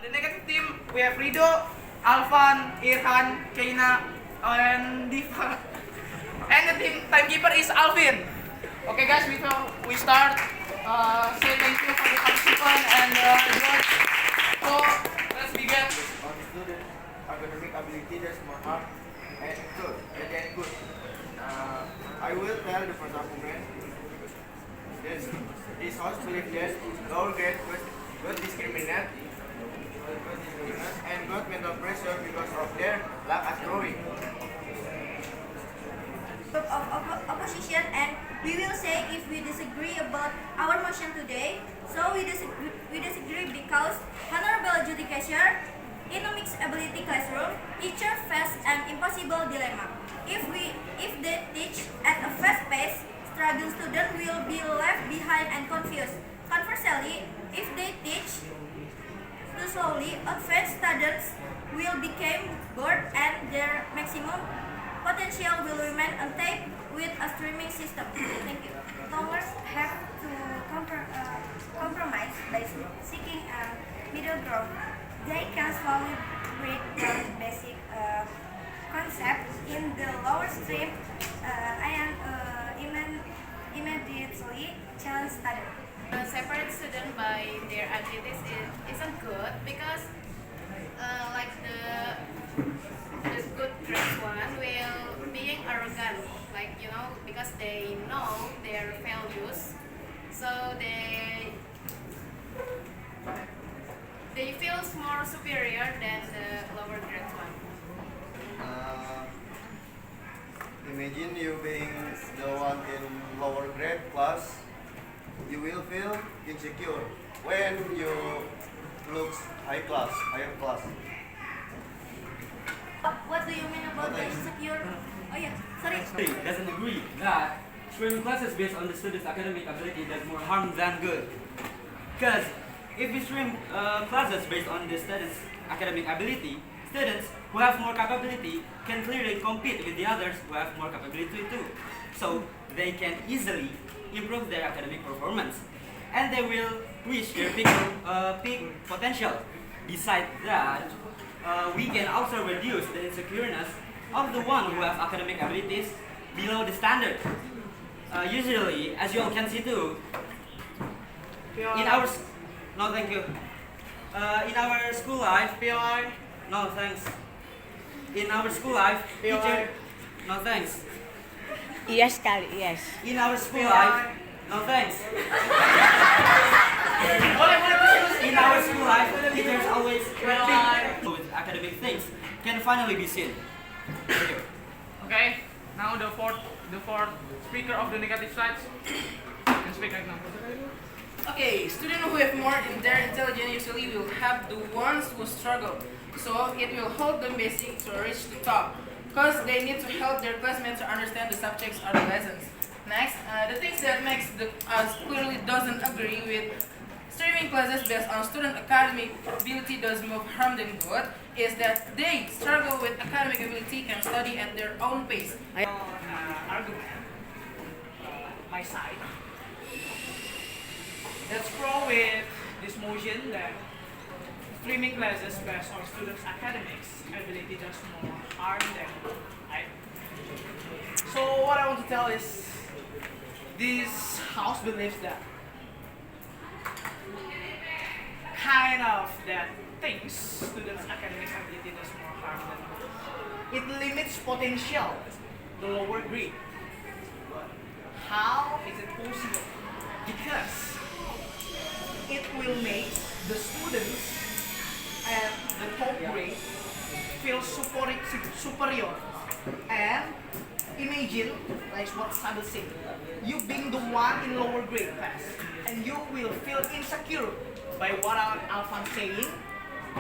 The negative team, we have Rido, Alvan, Irhan, Keina, and Diva. And the team timekeeper is Alvin. Okay guys, before we start, say thank you for the participant and judge. So, let's begin. On student academic ability, there's more hard and good. I will tell the first argument. This house believes that lower grade got discriminate and got mental pressure because of their lack of growing. Group of opposition, and we will say if we disagree about our motion today. So we disagree because honorable adjudication in a mixed ability classroom, teacher face an impossible dilemma. If they teach at a fast pace, struggling students will be left behind and confused. Conversely, if they teach too slowly, advanced students will become bored and their maximum potential will remain untapped with a streaming system. Thank you. Learners have to compromise by seeking a middle ground. They can slowly break down basic concepts in the lower stream and immediately challenge students. Separate student by their abilities isn't good because like the good grade one will being arrogant, like because they know their values, so they feel more superior than the lower grade one. Imagine you being the one in lower grade class. You will feel insecure when you look higher class. What do you mean about the insecure? Oh yeah, sorry. Doesn't agree that streaming classes based on the student's academic ability does more harm than good. Because if we stream classes based on the student's academic ability, students who have more capability can clearly compete with the others who have more capability too. So they can easily improve their academic performance and they will reach their peak potential. Besides that, we can also reduce the insecurities of the one who have academic abilities below the standard. Usually, as you all can see too, in our no thank you. In our school life, POI, no thanks. In our school life, teacher, no thanks. Iya sekali, yes. In our school life, no thanks. In our school life, teachers always with academic things can finally be seen. Okay, now the fourth speaker of the negative sides can speak right now. Okay, students who have more in their intelligence usually will have the ones who struggle. So it will hold them basic to reach the top. Because they need to help their classmates to understand the subjects or the lessons. Next, the things that makes us clearly doesn't agree with streaming classes based on student academic ability does more harm than good is that they struggle with academic ability can study at their own pace. Argument. My side. Let's go with this motion that streaming classes based on students' academics ability does more harm than good. Right? So what I want to tell is this house believes that kind of that things students' academic ability does more harm than good. It limits potential, the lower grade. How is it possible? Because it will make the students at the top grade feel superior. And imagine, like what Sabe said, you being the one in lower grade class, and you will feel insecure by what Alvan saying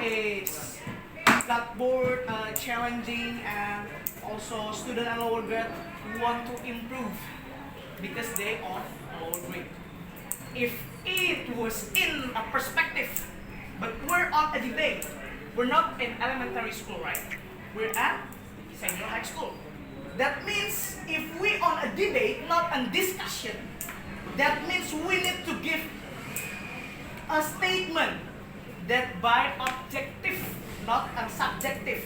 is blackboard challenging, and also student at lower grade want to improve because they on lower grade. If it was in a perspective, but we're on a debate. We're not in elementary school, right? We're at senior high school. That means if we on a debate, not a discussion, that means we need to give a statement that by objective, not subjective,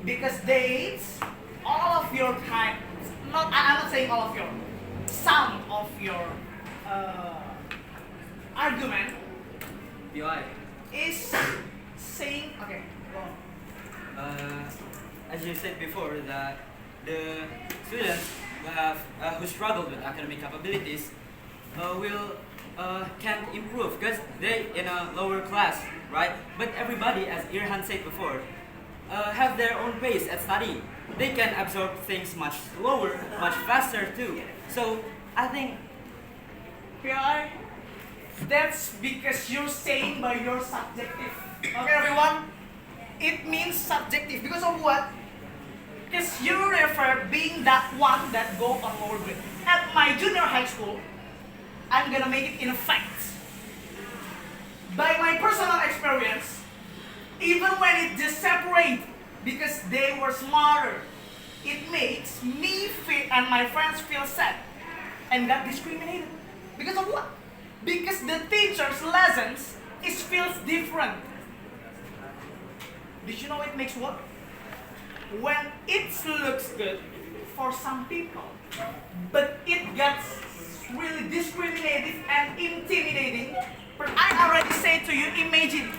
because they all of your kind. I'm not saying all of your, some of your argument POI. is saying okay. Go on. As you said before, that the students who struggle with academic capabilities will can improve because they in a lower class, right? But everybody, as Irhan said before, have their own pace at studying. They can absorb things much slower, much faster too. So I think PI, that's because you're saying by your subjective. Okay, everyone? It means subjective. Because of what? Because you refer being that one that go on lower grade. At my junior high school, I'm gonna make it in fact. By my personal experience, even when it just separate because they were smarter, it makes me feel and my friends feel sad and got discriminated. Because of what? Because the teacher's lessons feels different. Did you know it makes what? When it looks good for some people, but it gets really discriminating and intimidating. But I already said to you, imagine.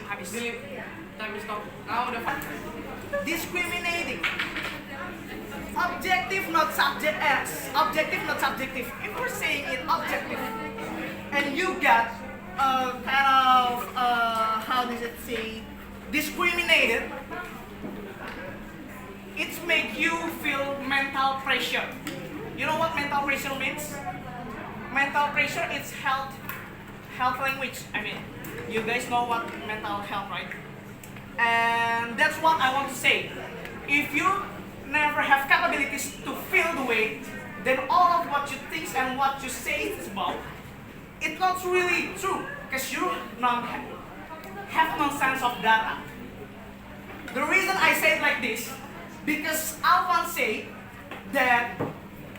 Habis. Time is stop. Now the fun. Discriminating. Objective, not subject. Objective, not subjective. If we're saying it objective, and you got kind of how does it say, discriminated, it make you feel mental pressure. You know what mental pressure means? Mental pressure is health language. I mean, you guys know what mental health, right? And that's what I want to say. If you never have capabilities to feel the way, then all of what you think and what you say is about, it's not really true because you have no sense of data. The reason I say it like this, because Alvan said that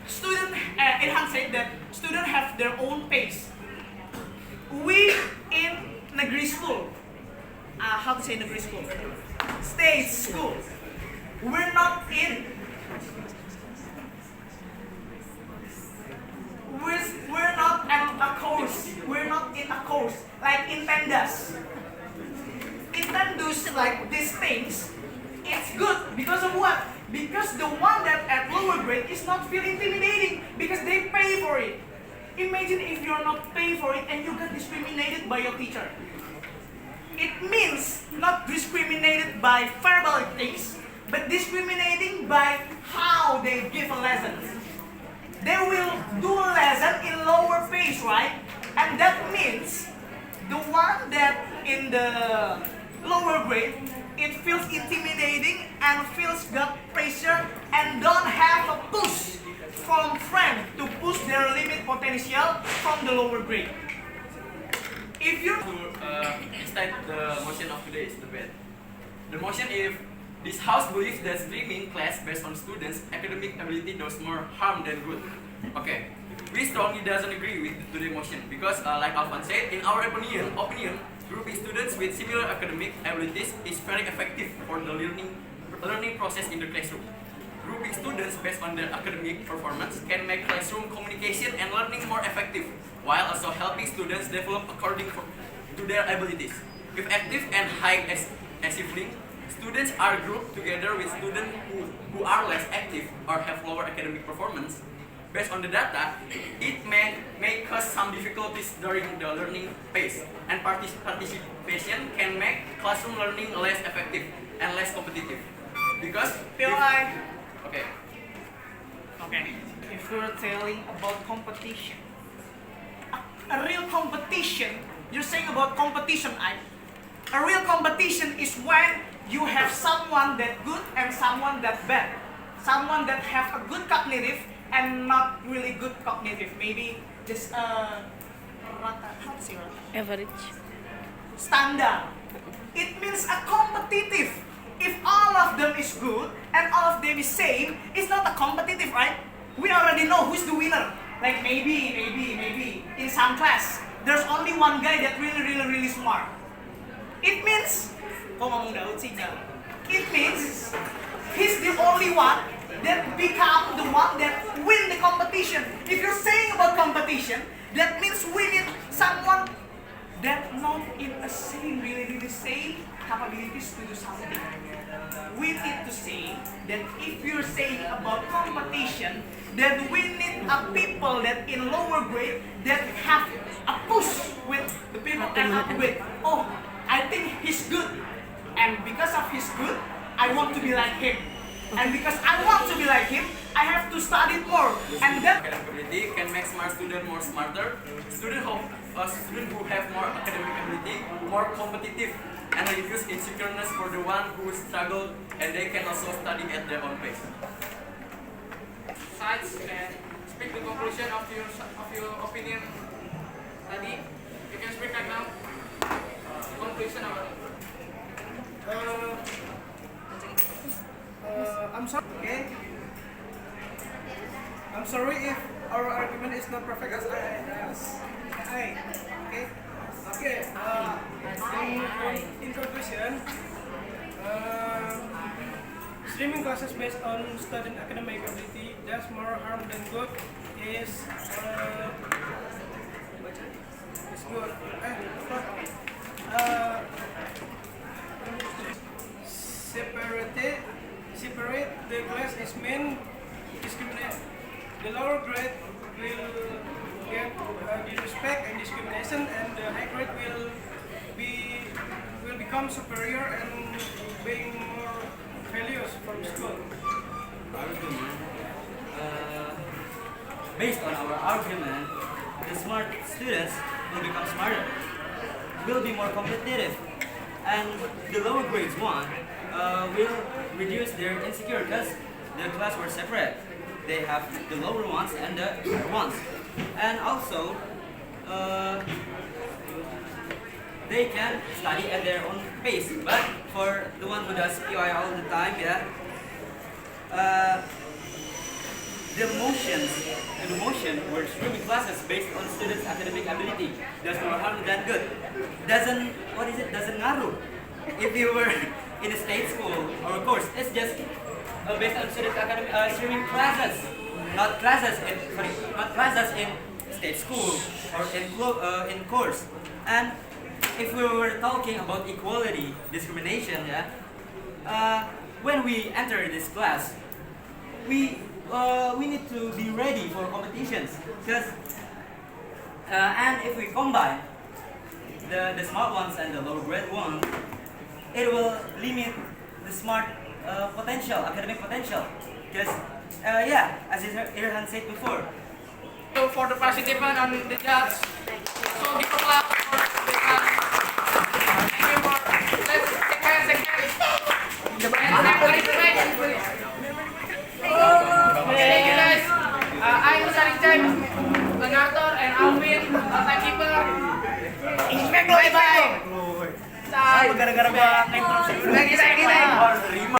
Ilhan said that students have their own pace. We in negeri school, how to say negeri school? State school. We're not in. We're not in a course. We're not in a course like in Pendas. In Tendus, like these things, it's good because of what? Because the one that at lower grade is not feel intimidating because they pay for it. Imagine if you're not paying for it and you get discriminated by your teacher. It means not discriminated by verbal things, but discriminating by how they give a lesson. They will do a lesson in lower pace, right? And that means the one that in the lower grade, it feels intimidating and feels got pressure and don't have a push from friend to push their limit potential from the lower grade. If you state the motion of today is the best. The motion if this house believes that streaming class based on students' academic ability does more harm than good. Okay, we strongly doesn't agree with today's motion because like Alvan said, in our opinion, grouping students with similar academic abilities is very effective for the learning process in the classroom. Grouping students based on their academic performance can make classroom communication and learning more effective, while also helping students develop according to their abilities. If active and high achieving, students are grouped together with students who are less active or have lower academic performance. Based on the data, it may cause some difficulties during the learning phase, and participation can make classroom learning less effective and less competitive. Because Okay. If you're telling about competition, a real competition, you're saying about competition, a real competition is when you have someone that good and someone that bad. Someone that have a good cognitive and not really good cognitive. Maybe just how to say rata? Average. Standard. It means a competitive. If all of them is good and all of them is same, it's not a competitive, right? We already know who's the winner. Like maybe in some class, there's only one guy that really smart. It means, kok ngomong Daud sih jangan. It means he's the only one that become the one that win the competition. If you're saying about competition, that means we need someone that not in a same really same capabilities to do something. We need to say that if you're saying about competition, then we need a people that in lower grade that have a push with the people and upgrade. Oh, I think he's good, and because of his good, I want to be like him. And because I want to be like him, I have to study more. And that Academic ability can make smart student more smarter. Student who have more academic ability, more competitive, and reduce insecureness for the one who struggle, and they can also study at their own pace. Sides can speak the conclusion of your opinion. Tadi, you can speak right now. Conclusion about it. I'm sorry. Okay. I'm sorry if our argument is not perfect as I. Okay. Okay. In conclusion, streaming classes based on student academic ability does more harm than good. Is good. Separate the class is mean discriminate. The lower grade will get disrespect and discrimination, and the high grade will become superior and being more values from school. Based on our argument, the smart students will become smarter, will be more competitive, and the lower grades one will reduce their insecurity because their class were separate. They have the lower ones and the higher ones, and also they can study at their own pace. But for the one who does PI all the time, the motion where streaming classes based on students' academic ability does more harm than good. Doesn't ngaruh. If you were in a state school or course, it's just based on students' academic streaming classes, not classes in state school or in course. And if we were talking about equality, discrimination, when we enter this class, we need to be ready for competitions, because and if we combine the smart ones and the low grade ones, it will limit the smart academic potential, because as Irhan said before. So for the participant and the judge, so give a clap for the class. Thank you for let's take a second. Thank you guys. I'm Sarijay, Legator, and Alvin, timekeeper. Bye bye. gara-gara bang. Lagi.